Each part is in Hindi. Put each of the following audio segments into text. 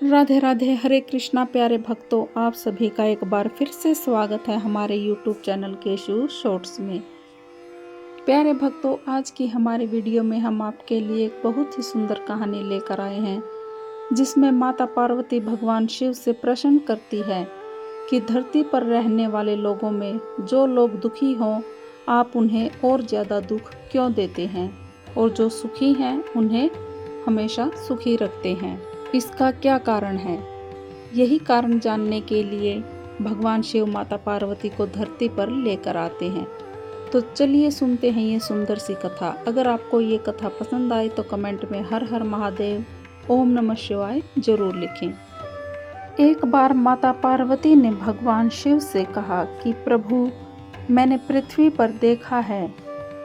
राधे राधे, हरे कृष्णा प्यारे भक्तों, आप सभी का एक बार फिर से स्वागत है हमारे YouTube चैनल केशू शॉर्ट्स में। प्यारे भक्तों, आज की हमारी वीडियो में हम आपके लिए एक बहुत ही सुंदर कहानी लेकर आए हैं, जिसमें माता पार्वती भगवान शिव से प्रश्न करती है कि धरती पर रहने वाले लोगों में जो लोग दुखी हों, आप उन्हें और ज़्यादा दुख क्यों देते हैं, और जो सुखी हैं उन्हें हमेशा सुखी रखते हैं। इसका क्या कारण है? यही कारण जानने के लिए भगवान शिव माता पार्वती को धरती पर लेकर आते हैं। तो चलिए सुनते हैं ये सुंदर सी कथा। अगर आपको ये कथा पसंद आए तो कमेंट में हर हर महादेव, ओम नमः शिवाय जरूर लिखें। एक बार माता पार्वती ने भगवान शिव से कहा कि प्रभु, मैंने पृथ्वी पर देखा है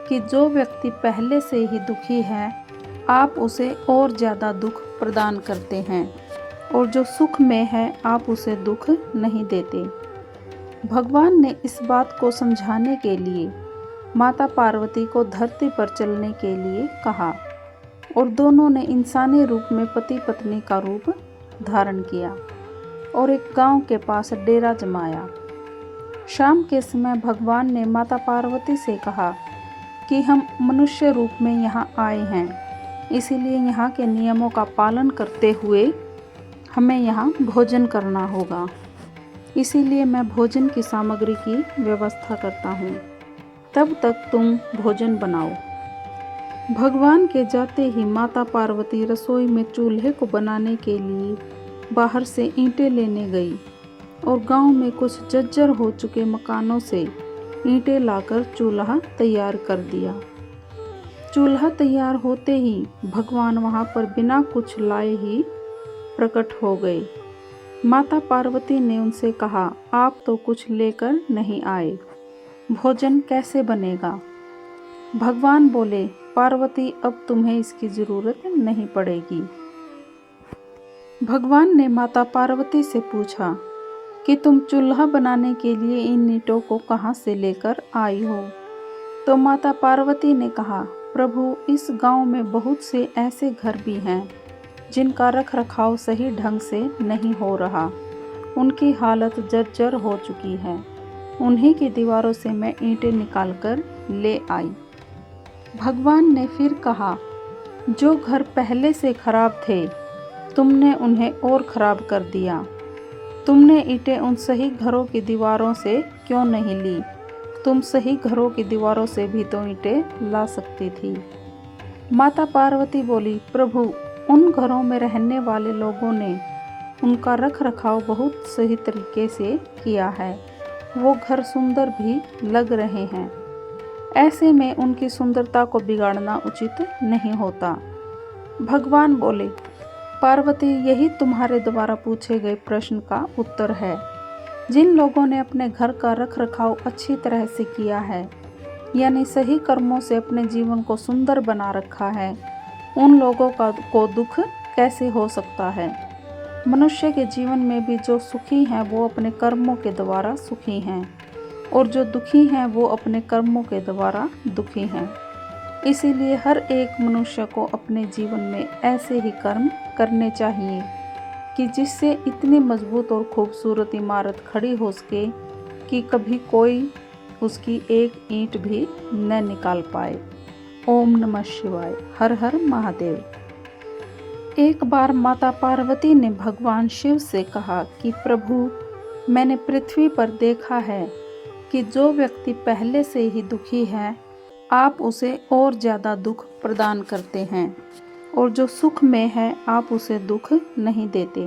कि जो व्यक्ति पहले से ही दुखी है, आप उसे और ज़्यादा दुख प्रदान करते हैं, और जो सुख में है आप उसे दुख नहीं देते। भगवान ने इस बात को समझाने के लिए माता पार्वती को धरती पर चलने के लिए कहा, और दोनों ने इंसानी रूप में पति पत्नी का रूप धारण किया और एक गांव के पास डेरा जमाया। शाम के समय भगवान ने माता पार्वती से कहा कि हम मनुष्य रूप में यहाँ आए हैं, इसीलिए यहाँ के नियमों का पालन करते हुए हमें यहाँ भोजन करना होगा। इसीलिए मैं भोजन की सामग्री की व्यवस्था करता हूँ, तब तक तुम भोजन बनाओ। भगवान के जाते ही माता पार्वती रसोई में चूल्हे को बनाने के लिए बाहर से ईंटें लेने गई और गांव में कुछ जर्जर हो चुके मकानों से ईंटें लाकर चूल्हा तैयार कर दिया। चूल्हा तैयार होते ही भगवान वहां पर बिना कुछ लाए ही प्रकट हो गए। माता पार्वती ने उनसे कहा, आप तो कुछ लेकर नहीं आए, भोजन कैसे बनेगा? भगवान बोले, पार्वती, अब तुम्हें इसकी जरूरत नहीं पड़ेगी। भगवान ने माता पार्वती से पूछा कि तुम चूल्हा बनाने के लिए इन ईंटों को कहाँ से लेकर आई हो? तो माता पार्वती ने कहा, प्रभु, इस गांव में बहुत से ऐसे घर भी हैं जिनका रख रखाव सही ढंग से नहीं हो रहा। उनकी हालत जर्जर हो चुकी है। उन्हीं की दीवारों से मैं ईंटें निकालकर ले आई। भगवान ने फिर कहा, जो घर पहले से खराब थे, तुमने उन्हें और खराब कर दिया। तुमने ईंटें उन सही घरों की दीवारों से क्यों नहीं ली? तुम सही घरों की दीवारों से भी तो ईंटें ला सकती थी। माता पार्वती बोली, प्रभु, उन घरों में रहने वाले लोगों ने उनका रख रखाव बहुत सही तरीके से किया है। वो घर सुंदर भी लग रहे हैं। ऐसे में उनकी सुंदरता को बिगाड़ना उचित नहीं होता। भगवान बोले, पार्वती, यही तुम्हारे द्वारा पूछे गए प्रश्न का उत्तर है। जिन लोगों ने अपने घर का रख रखाव अच्छी तरह से किया है, यानी सही कर्मों से अपने जीवन को सुंदर बना रखा है, उन लोगों को दुख कैसे हो सकता है? मनुष्य के जीवन में भी जो सुखी हैं वो अपने कर्मों के द्वारा सुखी हैं, और जो दुखी हैं वो अपने कर्मों के द्वारा दुखी हैं। इसीलिए हर एक मनुष्य को अपने जीवन में ऐसे ही कर्म करने चाहिए कि जिससे इतनी मजबूत और खूबसूरत इमारत खड़ी हो सके कि कभी कोई उसकी एक ईंट भी न निकाल पाए। ओम नमः शिवाय, हर हर महादेव। एक बार माता पार्वती ने भगवान शिव से कहा कि प्रभु, मैंने पृथ्वी पर देखा है कि जो व्यक्ति पहले से ही दुखी है, आप उसे और ज़्यादा दुख प्रदान करते हैं, और जो सुख में है आप उसे दुख नहीं देते।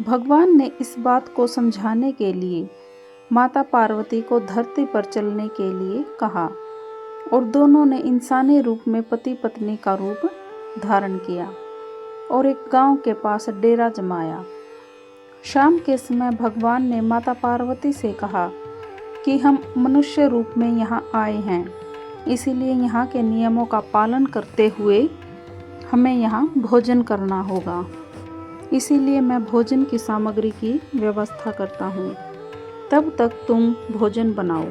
भगवान ने इस बात को समझाने के लिए माता पार्वती को धरती पर चलने के लिए कहा, और दोनों ने इंसानी रूप में पति पत्नी का रूप धारण किया और एक गांव के पास डेरा जमाया। शाम के समय भगवान ने माता पार्वती से कहा कि हम मनुष्य रूप में यहाँ आए हैं, इसीलिए यहाँ के नियमों का पालन करते हुए हमें यहाँ भोजन करना होगा। इसीलिए मैं भोजन की सामग्री की व्यवस्था करता हूँ, तब तक तुम भोजन बनाओ।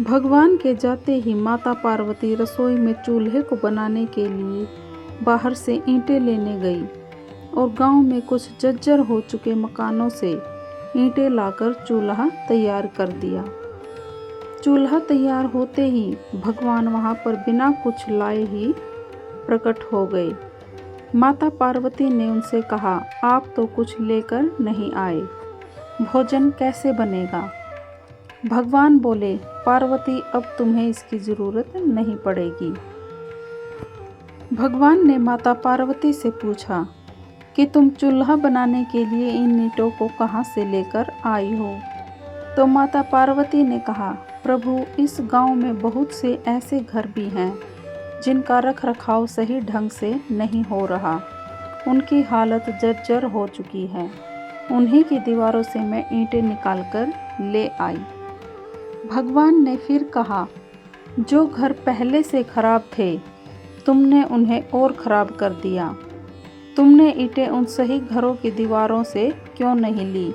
भगवान के जाते ही माता पार्वती रसोई में चूल्हे को बनाने के लिए बाहर से ईंटें लेने गई और गांव में कुछ जर्जर हो चुके मकानों से ईंटें लाकर चूल्हा तैयार कर दिया। चूल्हा तैयार होते ही भगवान वहां पर बिना कुछ लाए ही प्रकट हो गए। माता पार्वती ने उनसे कहा, आप तो कुछ लेकर नहीं आए, भोजन कैसे बनेगा? भगवान बोले, पार्वती अब तुम्हें इसकी जरूरत नहीं पड़ेगी। भगवान ने माता पार्वती से पूछा कि तुम चूल्हा बनाने के लिए इन ईंटों को कहाँ से लेकर आई हो? तो माता पार्वती ने कहा, प्रभु इस गांव में बहुत से ऐसे घर भी हैं जिनका रख रखाव सही ढंग से नहीं हो रहा। उनकी हालत जर्जर हो चुकी है। उन्हीं की दीवारों से मैं ईंटें निकालकर ले आई। भगवान ने फिर कहा, जो घर पहले से खराब थे तुमने उन्हें और खराब कर दिया। तुमने ईंटें उन सही घरों की दीवारों से क्यों नहीं ली?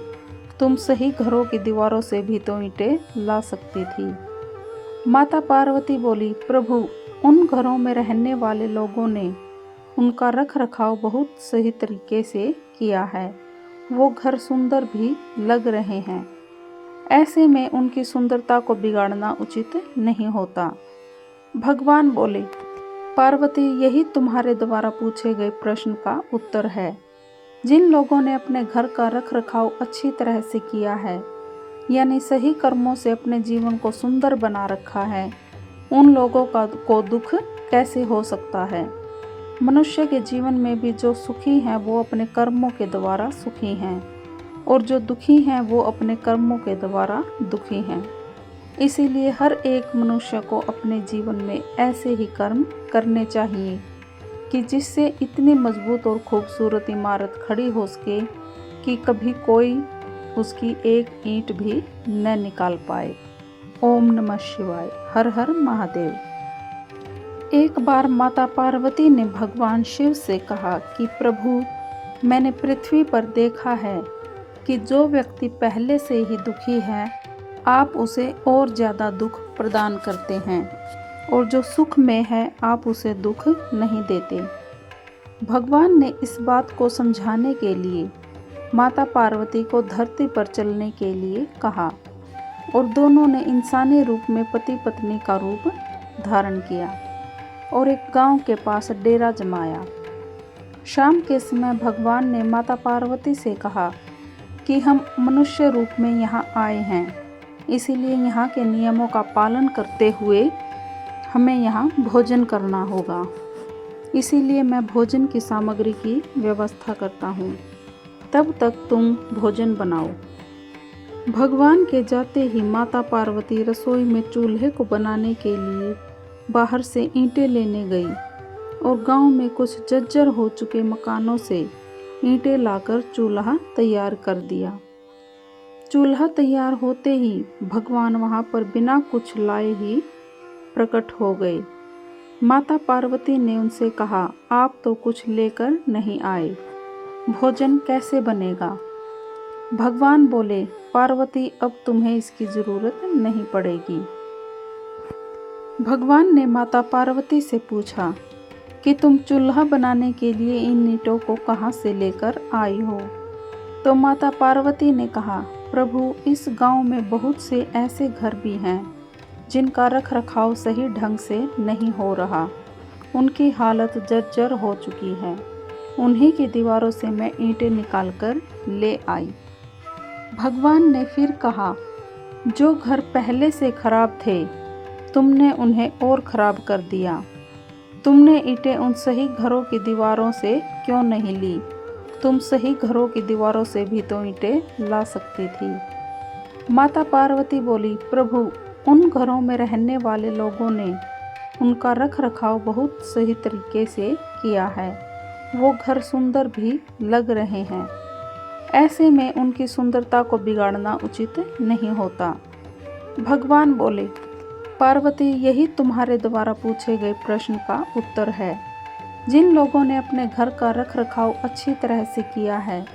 तुम सही घरों की दीवारों से भी तो ईंटें ला सकती थी। माता पार्वती बोली, प्रभु उन घरों में रहने वाले लोगों ने उनका रख रखाव बहुत सही तरीके से किया है। वो घर सुंदर भी लग रहे हैं। ऐसे में उनकी सुंदरता को बिगाड़ना उचित नहीं होता। भगवान बोले, पार्वती यही तुम्हारे द्वारा पूछे गए प्रश्न का उत्तर है। जिन लोगों ने अपने घर का रख रखाव अच्छी तरह से किया है, यानी सही कर्मों से अपने जीवन को सुंदर बना रखा है, उन लोगों को दुख कैसे हो सकता है? मनुष्य के जीवन में भी जो सुखी हैं वो अपने कर्मों के द्वारा सुखी हैं, और जो दुखी हैं वो अपने कर्मों के द्वारा दुखी हैं। इसीलिए हर एक मनुष्य को अपने जीवन में ऐसे ही कर्म करने चाहिए कि जिससे इतनी मजबूत और खूबसूरत इमारत खड़ी हो सके कि कभी कोई उसकी एक ईंट भी न निकाल पाए। ओम नमः शिवाय। हर हर महादेव। एक बार माता पार्वती ने भगवान शिव से कहा कि प्रभु, मैंने पृथ्वी पर देखा है कि जो व्यक्ति पहले से ही दुखी है आप उसे और ज़्यादा दुख प्रदान करते हैं, और जो सुख में है आप उसे दुख नहीं देते। भगवान ने इस बात को समझाने के लिए माता पार्वती को धरती पर चलने के लिए कहा, और दोनों ने इंसानी रूप में पति पत्नी का रूप धारण किया और एक गांव के पास डेरा जमाया। शाम के समय भगवान ने माता पार्वती से कहा कि हम मनुष्य रूप में यहाँ आए हैं, इसीलिए यहाँ के नियमों का पालन करते हुए हमें यहाँ भोजन करना होगा। इसीलिए मैं भोजन की सामग्री की व्यवस्था करता हूँ, तब तक तुम भोजन बनाओ। भगवान के जाते ही माता पार्वती रसोई में चूल्हे को बनाने के लिए बाहर से ईंटें लेने गई और गांव में कुछ जर्जर हो चुके मकानों से ईंटें लाकर चूल्हा तैयार कर दिया। चूल्हा तैयार होते ही भगवान वहां पर बिना कुछ लाए ही प्रकट हो गए। माता पार्वती ने उनसे कहा, आप तो कुछ लेकर नहीं आए, भोजन कैसे बनेगा? भगवान बोले, पार्वती अब तुम्हें इसकी जरूरत नहीं पड़ेगी। भगवान ने माता पार्वती से पूछा कि तुम चूल्हा बनाने के लिए इन ईंटों को कहाँ से लेकर आई हो? तो माता पार्वती ने कहा, प्रभु इस गांव में बहुत से ऐसे घर भी हैं जिनका रख रखाव सही ढंग से नहीं हो रहा। उनकी हालत जर्जर हो चुकी है। उन्हीं की दीवारों से मैं ईंटें निकालकर ले आई। भगवान ने फिर कहा, जो घर पहले से खराब थे तुमने उन्हें और खराब कर दिया। तुमने ईंटें उन सही घरों की दीवारों से क्यों नहीं ली? तुम सही घरों की दीवारों से भी तो ईंटें ला सकती थी। माता पार्वती बोली, प्रभु उन घरों में रहने वाले लोगों ने उनका रख रखाव बहुत सही तरीके से किया है। वो घर सुंदर भी लग रहे हैं। ऐसे में उनकी सुंदरता को बिगाड़ना उचित नहीं होता। भगवान बोले, पार्वती यही तुम्हारे द्वारा पूछे गए प्रश्न का उत्तर है। जिन लोगों ने अपने घर का रख रखाव अच्छी तरह से किया है,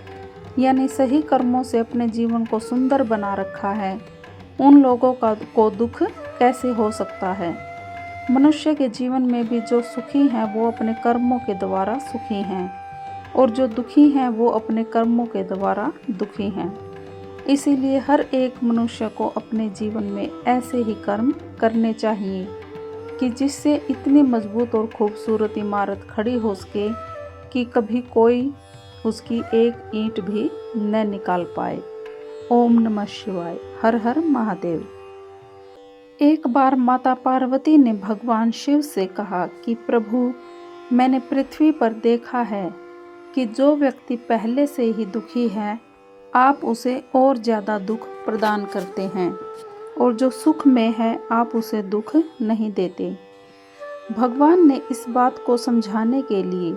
यानी सही कर्मों से अपने जीवन को सुंदर बना रखा है, उन लोगों को दुख कैसे हो सकता है? मनुष्य के जीवन में भी जो सुखी हैं वो अपने कर्मों के द्वारा सुखी हैं, और जो दुखी हैं वो अपने कर्मों के द्वारा दुखी हैं। इसीलिए हर एक मनुष्य को अपने जीवन में ऐसे ही कर्म करने चाहिए कि जिससे इतनी मजबूत और खूबसूरत इमारत खड़ी हो सके कि कभी कोई उसकी एक ईंट भी न निकाल पाए। ओम नमः शिवाय। हर हर महादेव। एक बार माता पार्वती ने भगवान शिव से कहा कि प्रभु, मैंने पृथ्वी पर देखा है कि जो व्यक्ति पहले से ही दुखी है, आप उसे और ज़्यादा दुख प्रदान करते हैं, और जो सुख में है आप उसे दुख नहीं देते। भगवान ने इस बात को समझाने के लिए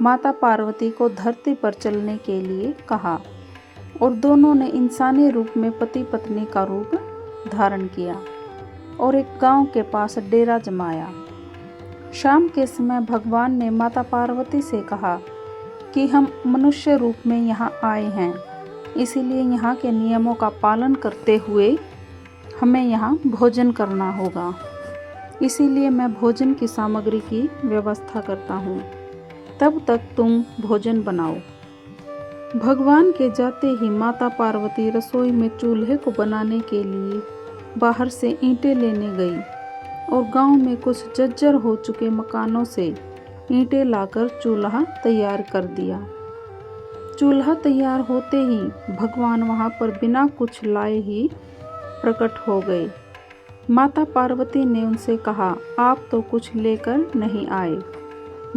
माता पार्वती को धरती पर चलने के लिए कहा, और दोनों ने इंसानी रूप में पति पत्नी का रूप धारण किया और एक गांव के पास डेरा जमाया। शाम के समय भगवान ने माता पार्वती से कहा कि हम मनुष्य रूप में यहाँ आए हैं, इसीलिए यहाँ के नियमों का पालन करते हुए हमें यहाँ भोजन करना होगा। इसीलिए मैं भोजन की सामग्री की व्यवस्था करता हूँ, तब तक तुम भोजन बनाओ। भगवान के जाते ही माता पार्वती रसोई में चूल्हे को बनाने के लिए बाहर से ईंटें लेने गई और गांव में कुछ जर्जर हो चुके मकानों से ईंटें लाकर चूल्हा तैयार कर दिया। चूल्हा तैयार होते ही भगवान वहां पर बिना कुछ लाए ही प्रकट हो गए। माता पार्वती ने उनसे कहा, आप तो कुछ लेकर नहीं आए,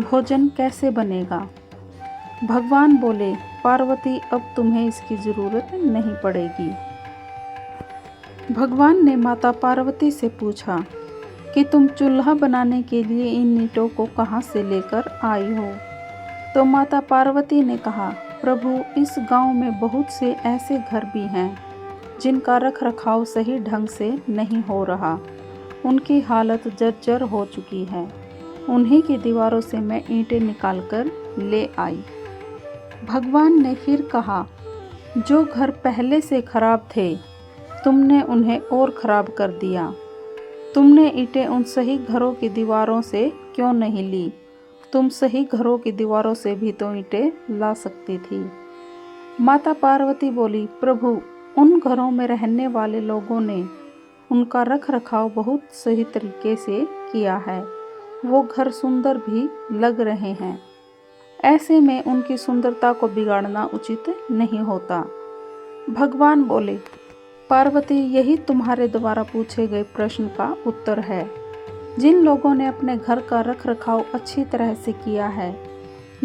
भोजन कैसे बनेगा? भगवान बोले, पार्वती, अब तुम्हें इसकी ज़रूरत नहीं पड़ेगी। भगवान ने माता पार्वती से पूछा कि तुम चूल्हा बनाने के लिए इन ईंटों को कहाँ से लेकर आई हो? तो माता पार्वती ने कहा, प्रभु, इस गांव में बहुत से ऐसे घर भी हैं जिनका रख रखाव सही ढंग से नहीं हो रहा। उनकी हालत जर्जर हो चुकी है। उन्हीं की दीवारों से मैं ईंटें निकालकर ले आई। भगवान ने फिर कहा, जो घर पहले से खराब थे तुमने उन्हें और खराब कर दिया। तुमने ईंटें उन सही घरों की दीवारों से क्यों नहीं ली? तुम सही घरों की दीवारों से भी तो ईंटें ला सकती थी। माता पार्वती बोली, प्रभु, उन घरों में रहने वाले लोगों ने उनका रख रखाव बहुत सही तरीके से किया है। वो घर सुंदर भी लग रहे हैं। ऐसे में उनकी सुंदरता को बिगाड़ना उचित नहीं होता। भगवान बोले, पार्वती, यही तुम्हारे द्वारा पूछे गए प्रश्न का उत्तर है। जिन लोगों ने अपने घर का रख रखाव अच्छी तरह से किया है,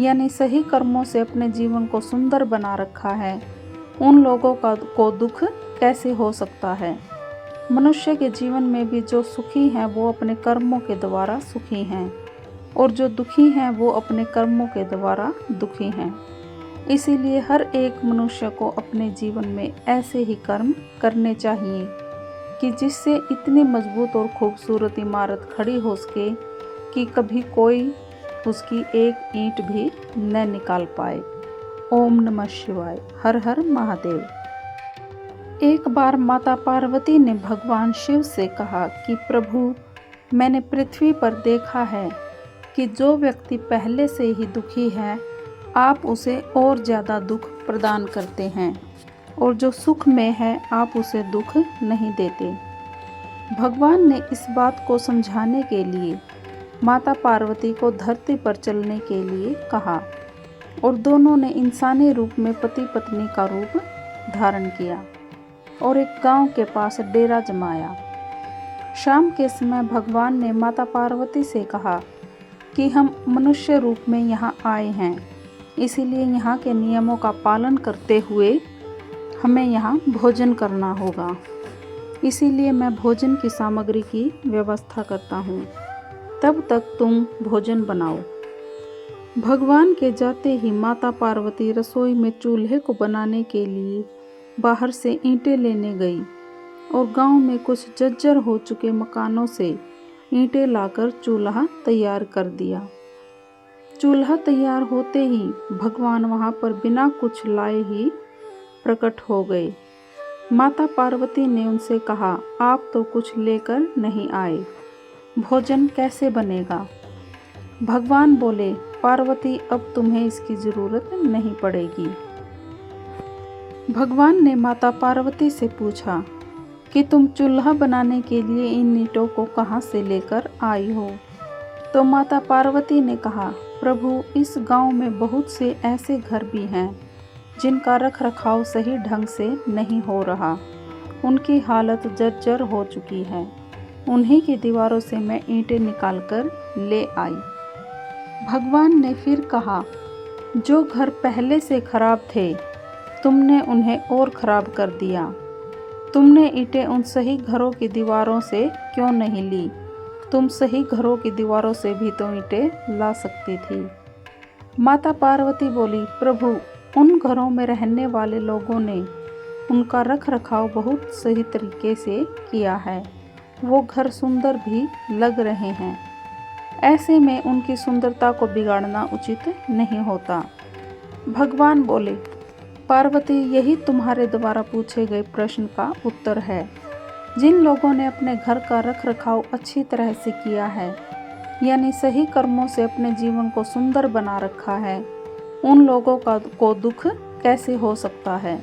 यानी सही कर्मों से अपने जीवन को सुंदर बना रखा है, उन लोगों को दुख कैसे हो सकता है? मनुष्य के जीवन में भी जो सुखी हैं वो अपने कर्मों के द्वारा सुखी हैं, और जो दुखी हैं वो अपने कर्मों के द्वारा दुखी हैं। इसीलिए हर एक मनुष्य को अपने जीवन में ऐसे ही कर्म करने चाहिए कि जिससे इतनी मजबूत और खूबसूरत इमारत खड़ी हो सके कि कभी कोई उसकी एक ईंट भी न निकाल पाए। ओम नमः शिवाय। हर हर महादेव। एक बार माता पार्वती ने भगवान शिव से कहा कि प्रभु, मैंने पृथ्वी पर देखा है कि जो व्यक्ति पहले से ही दुखी है, आप उसे और ज़्यादा दुख प्रदान करते हैं, और जो सुख में है आप उसे दुख नहीं देते। भगवान ने इस बात को समझाने के लिए माता पार्वती को धरती पर चलने के लिए कहा, और दोनों ने इंसानी रूप में पति पत्नी का रूप धारण किया और एक गांव के पास डेरा जमाया। शाम के समय भगवान ने माता पार्वती से कहा कि हम मनुष्य रूप में यहाँ आए हैं, इसीलिए यहाँ के नियमों का पालन करते हुए हमें यहाँ भोजन करना होगा। इसीलिए मैं भोजन की सामग्री की व्यवस्था करता हूँ, तब तक तुम भोजन बनाओ। भगवान के जाते ही माता पार्वती रसोई में चूल्हे को बनाने के लिए बाहर से ईंटें लेने गई और गांव में कुछ जर्जर हो चुके मकानों से ईंटें लाकर चूल्हा तैयार कर दिया। चूल्हा तैयार होते ही भगवान वहां पर बिना कुछ लाए ही प्रकट हो गए। माता पार्वती ने उनसे कहा, आप तो कुछ लेकर नहीं आए, भोजन कैसे बनेगा? भगवान बोले, पार्वती अब तुम्हें इसकी ज़रूरत नहीं पड़ेगी। भगवान ने माता पार्वती से पूछा कि तुम चूल्हा बनाने के लिए इन ईंटों को कहाँ से लेकर आई हो। तो माता पार्वती ने कहा, प्रभु इस गांव में बहुत से ऐसे घर भी हैं जिनका रख रखाव सही ढंग से नहीं हो रहा। उनकी हालत जर्जर हो चुकी है। उन्हीं की दीवारों से मैं ईंटें निकालकर ले आई। भगवान ने फिर कहा, जो घर पहले से खराब थे तुमने उन्हें और खराब कर दिया। तुमने ईंटें उन सही घरों की दीवारों से क्यों नहीं ली? तुम सही घरों की दीवारों से भी तो ईंटें ला सकती थी। माता पार्वती बोली, प्रभु उन घरों में रहने वाले लोगों ने उनका रख रखाव बहुत सही तरीके से किया है। वो घर सुंदर भी लग रहे हैं। ऐसे में उनकी सुंदरता को बिगाड़ना उचित नहीं होता। भगवान बोले, पार्वती यही तुम्हारे द्वारा पूछे गए प्रश्न का उत्तर है। जिन लोगों ने अपने घर का रख रखाव अच्छी तरह से किया है, यानी सही कर्मों से अपने जीवन को सुंदर बना रखा है, उन लोगों को दुख कैसे हो सकता है।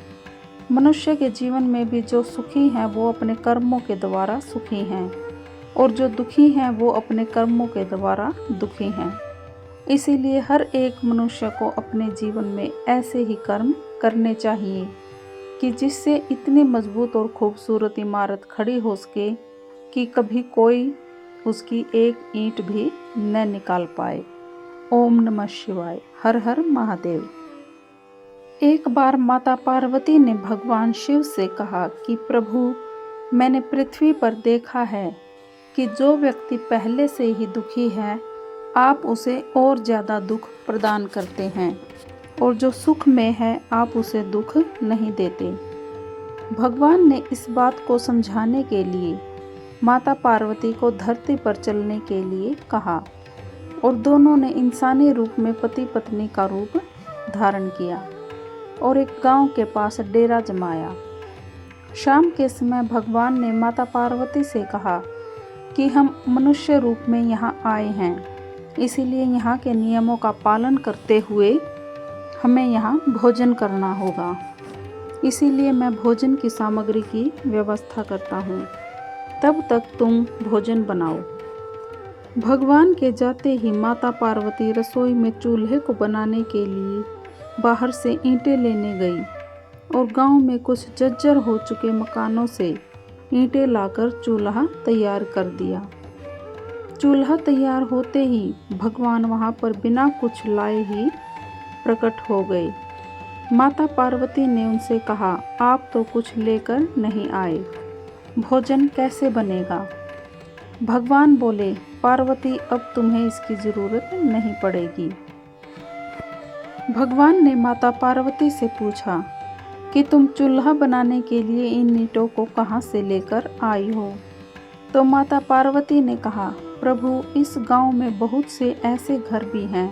मनुष्य के जीवन में भी जो सुखी हैं वो अपने कर्मों के द्वारा सुखी हैं, और जो दुखी हैं वो अपने कर्मों के द्वारा दुखी हैं। इसीलिए हर एक मनुष्य को अपने जीवन में ऐसे ही कर्म करने चाहिए कि जिससे इतनी मजबूत और खूबसूरत इमारत खड़ी हो सके कि कभी कोई उसकी एक ईंट भी न निकाल पाए। ओम नमः शिवाय। हर हर महादेव। एक बार माता पार्वती ने भगवान शिव से कहा कि प्रभु मैंने पृथ्वी पर देखा है कि जो व्यक्ति पहले से ही दुखी है आप उसे और ज़्यादा दुख प्रदान करते हैं, और जो सुख में है आप उसे दुख नहीं देते। भगवान ने इस बात को समझाने के लिए माता पार्वती को धरती पर चलने के लिए कहा, और दोनों ने इंसानी रूप में पति पत्नी का रूप धारण किया और एक गांव के पास डेरा जमाया। शाम के समय भगवान ने माता पार्वती से कहा कि हम मनुष्य रूप में यहाँ आए हैं, इसीलिए यहाँ के नियमों का पालन करते हुए हमें यहाँ भोजन करना होगा। इसीलिए मैं भोजन की सामग्री की व्यवस्था करता हूँ, तब तक तुम भोजन बनाओ। भगवान के जाते ही माता पार्वती रसोई में चूल्हे को बनाने के लिए बाहर से ईंटें लेने गई और गांव में कुछ जर्जर हो चुके मकानों से ईंटें लाकर चूल्हा तैयार कर दिया। चूल्हा तैयार होते ही भगवान वहां पर बिना कुछ लाए ही प्रकट हो गए। माता पार्वती ने उनसे कहा, आप तो कुछ लेकर नहीं आए, भोजन कैसे बनेगा? भगवान बोले, पार्वती अब तुम्हें इसकी ज़रूरत नहीं पड़ेगी। भगवान ने माता पार्वती से पूछा कि तुम चूल्हा बनाने के लिए इन ईंटों को कहाँ से लेकर आई हो। तो माता पार्वती ने कहा, प्रभु इस गांव में बहुत से ऐसे घर भी हैं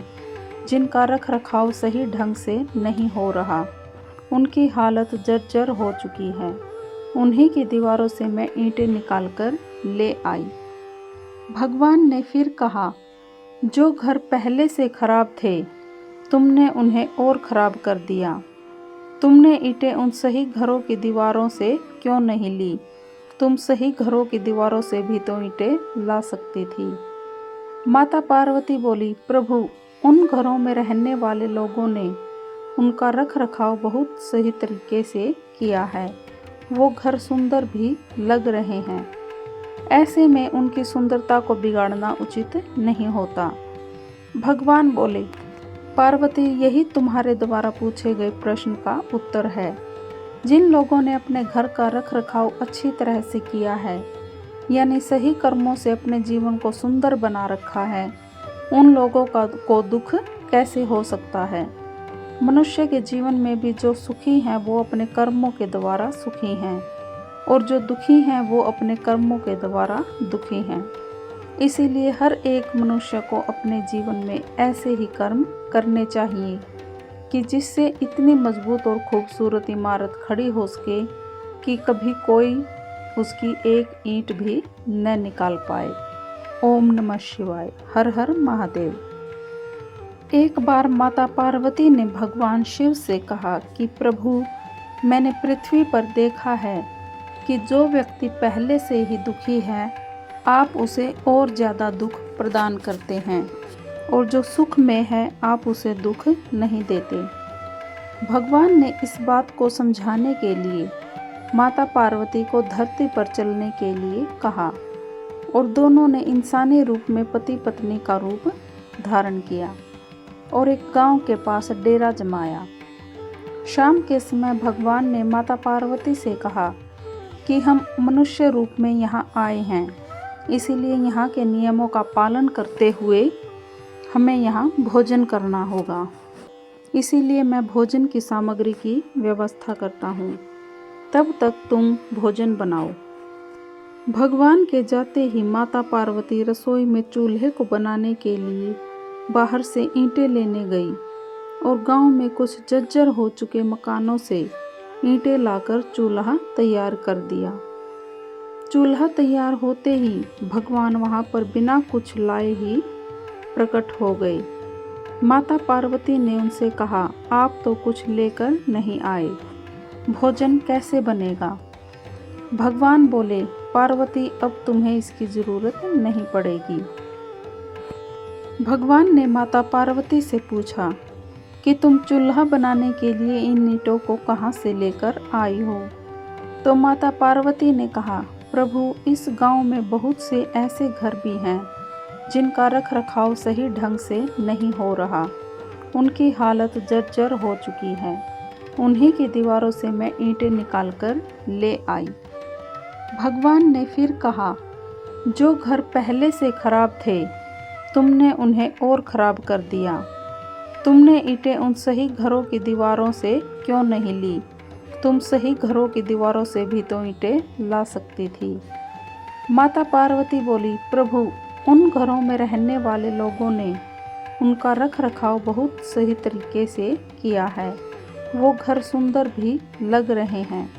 जिनका रख रखाव सही ढंग से नहीं हो रहा। उनकी हालत जर्जर हो चुकी है। उन्हीं की दीवारों से मैं ईंटें निकालकर ले आई। भगवान ने फिर कहा, जो घर पहले से खराब थे तुमने उन्हें और खराब कर दिया। तुमने ईंटें उन सही घरों की दीवारों से क्यों नहीं ली? तुम सही घरों की दीवारों से भी तो ईंटें ला सकती थी। माता पार्वती बोली, प्रभु उन घरों में रहने वाले लोगों ने उनका रख रखाव बहुत सही तरीके से किया है। वो घर सुंदर भी लग रहे हैं। ऐसे में उनकी सुंदरता को बिगाड़ना उचित नहीं होता। भगवान बोले, पार्वती यही तुम्हारे द्वारा पूछे गए प्रश्न का उत्तर है। जिन लोगों ने अपने घर का रख रखाव अच्छी तरह से किया है, यानी सही कर्मों से अपने जीवन को सुंदर बना रखा है, उन लोगों को दुख कैसे हो सकता है। मनुष्य के जीवन में भी जो सुखी हैं वो अपने कर्मों के द्वारा सुखी हैं, और जो दुखी हैं वो अपने कर्मों के द्वारा दुखी हैं। इसीलिए हर एक मनुष्य को अपने जीवन में ऐसे ही कर्म करने चाहिए कि जिससे इतनी मजबूत और खूबसूरत इमारत खड़ी हो सके कि कभी कोई उसकी एक ईंट भी न निकाल पाए। ओम नमः शिवाय। हर हर महादेव। एक बार माता पार्वती ने भगवान शिव से कहा कि प्रभु, मैंने पृथ्वी पर देखा है कि जो व्यक्ति पहले से ही दुखी है, आप उसे और ज़्यादा दुख प्रदान करते हैं, और जो सुख में है, आप उसे दुख नहीं देते। भगवान ने इस बात को समझाने के लिए माता पार्वती को धरती पर चलने के लिए कहा, और दोनों ने इंसानी रूप में पति पत्नी का रूप धारण किया और एक गांव के पास डेरा जमाया। शाम के समय भगवान ने माता पार्वती से कहा कि हम मनुष्य रूप में यहाँ आए हैं, इसीलिए यहाँ के नियमों का पालन करते हुए हमें यहाँ भोजन करना होगा। इसीलिए मैं भोजन की सामग्री की व्यवस्था करता हूँ, तब तक तुम भोजन बनाओ। भगवान के जाते ही माता पार्वती रसोई में चूल्हे को बनाने के लिए बाहर से ईंटें लेने गई और गांव में कुछ जर्जर हो चुके मकानों से ईंटें लाकर चूल्हा तैयार कर दिया। चूल्हा तैयार होते ही भगवान वहां पर बिना कुछ लाए ही प्रकट हो गए। माता पार्वती ने उनसे कहा, आप तो कुछ लेकर नहीं आए, भोजन कैसे बनेगा? भगवान बोले, पार्वती, अब तुम्हें इसकी जरूरत नहीं पड़ेगी। भगवान ने माता पार्वती से पूछा कि तुम चूल्हा बनाने के लिए इन ईंटों को कहाँ से लेकर आई हो? तो माता पार्वती ने कहा, प्रभु, इस गांव में बहुत से ऐसे घर भी हैं जिनका रख रखाव सही ढंग से नहीं हो रहा। उनकी हालत जर्जर हो चुकी है। उन्हीं की दीवारों से मैं ईंटें निकालकर ले आई। भगवान ने फिर कहा, जो घर पहले से खराब थे, तुमने उन्हें और खराब कर दिया। तुमने ईंटें उन सही घरों की दीवारों से क्यों नहीं ली? तुम सही घरों की दीवारों से भी तो ईंटें ला सकती थी। माता पार्वती बोली, प्रभु, उन घरों में रहने वाले लोगों ने उनका रख रखाव बहुत सही तरीके से किया है। वो घर सुंदर भी लग रहे हैं।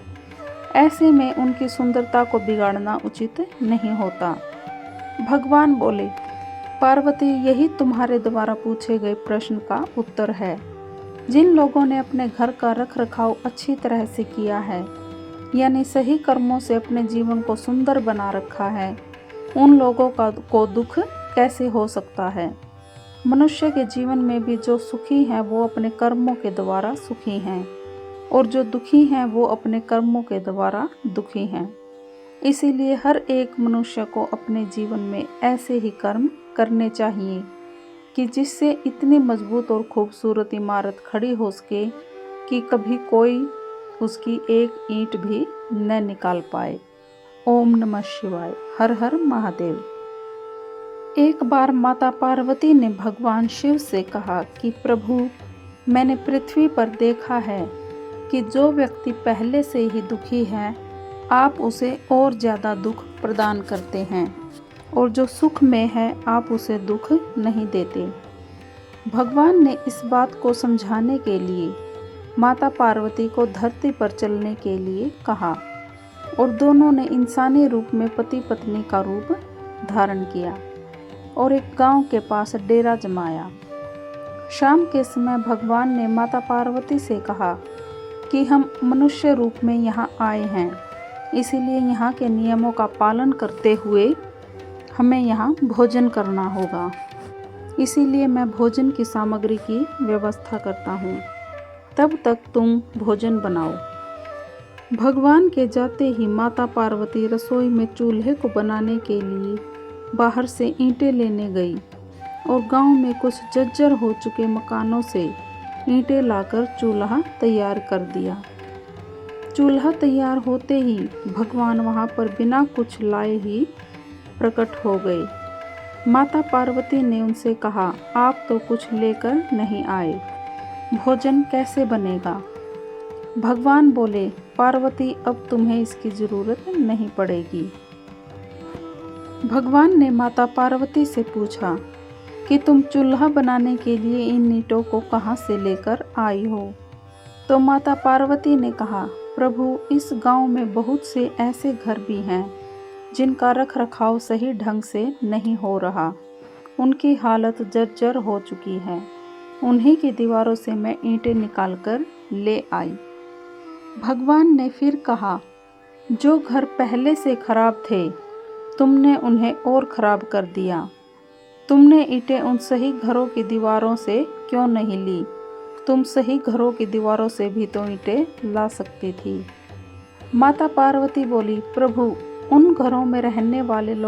ऐसे में उनकी सुंदरता को बिगाड़ना उचित नहीं होता। भगवान बोले, पार्वती, यही तुम्हारे द्वारा पूछे गए प्रश्न का उत्तर है। जिन लोगों ने अपने घर का रख रखाव अच्छी तरह से किया है, यानी सही कर्मों से अपने जीवन को सुंदर बना रखा है, उन लोगों को दुख कैसे हो सकता है? मनुष्य के जीवन में भी जो सुखी हैं वो अपने कर्मों के द्वारा सुखी हैं, और जो दुखी हैं वो अपने कर्मों के द्वारा दुखी हैं। इसीलिए हर एक मनुष्य को अपने जीवन में ऐसे ही कर्म करने चाहिए कि जिससे इतनी मजबूत और खूबसूरत इमारत खड़ी हो सके कि कभी कोई उसकी एक ईंट भी न निकाल पाए। ओम नमः शिवाय। हर हर महादेव। एक बार माता पार्वती ने भगवान शिव से कहा कि प्रभु, मैंने पृथ्वी पर देखा है कि जो व्यक्ति पहले से ही दुखी है, आप उसे और ज़्यादा दुख प्रदान करते हैं, और जो सुख में है, आप उसे दुख नहीं देते। भगवान ने इस बात को समझाने के लिए माता पार्वती को धरती पर चलने के लिए कहा, और दोनों ने इंसानी रूप में पति पत्नी का रूप धारण किया और एक गांव के पास डेरा जमाया। शाम के समय भगवान ने माता पार्वती से कहा कि हम मनुष्य रूप में यहाँ आए हैं, इसीलिए यहाँ के नियमों का पालन करते हुए हमें यहाँ भोजन करना होगा। इसीलिए मैं भोजन की सामग्री की व्यवस्था करता हूँ, तब तक तुम भोजन बनाओ। भगवान के जाते ही माता पार्वती रसोई में चूल्हे को बनाने के लिए बाहर से ईंटें लेने गई और गांव में कुछ जर्जर हो चुके मकानों से ईंटें लाकर चूल्हा तैयार कर दिया। चूल्हा तैयार होते ही भगवान वहां पर बिना कुछ लाए ही प्रकट हो गए। माता पार्वती ने उनसे कहा, आप तो कुछ लेकर नहीं आए, भोजन कैसे बनेगा? भगवान बोले, पार्वती, अब तुम्हें इसकी जरूरत नहीं पड़ेगी। भगवान ने माता पार्वती से पूछा कि तुम चूल्हा बनाने के लिए इन ईंटों को कहाँ से लेकर आई हो? तो माता पार्वती ने कहा, प्रभु, इस गांव में बहुत से ऐसे घर भी हैं जिनका रख रखाव सही ढंग से नहीं हो रहा। उनकी हालत जर्जर हो चुकी है। उन्हीं की दीवारों से मैं ईंटें निकालकर ले आई। भगवान ने फिर कहा, जो घर पहले से खराब थे तुमने उन्हें और खराब कर दिया। तुमने ईंटें उन सही घरों की दीवारों से क्यों नहीं ली? तुम सही घरों की दीवारों से भी तो ईंटें ला सकती थी। माता पार्वती बोली, प्रभु, उन घरों में रहने वाले लोग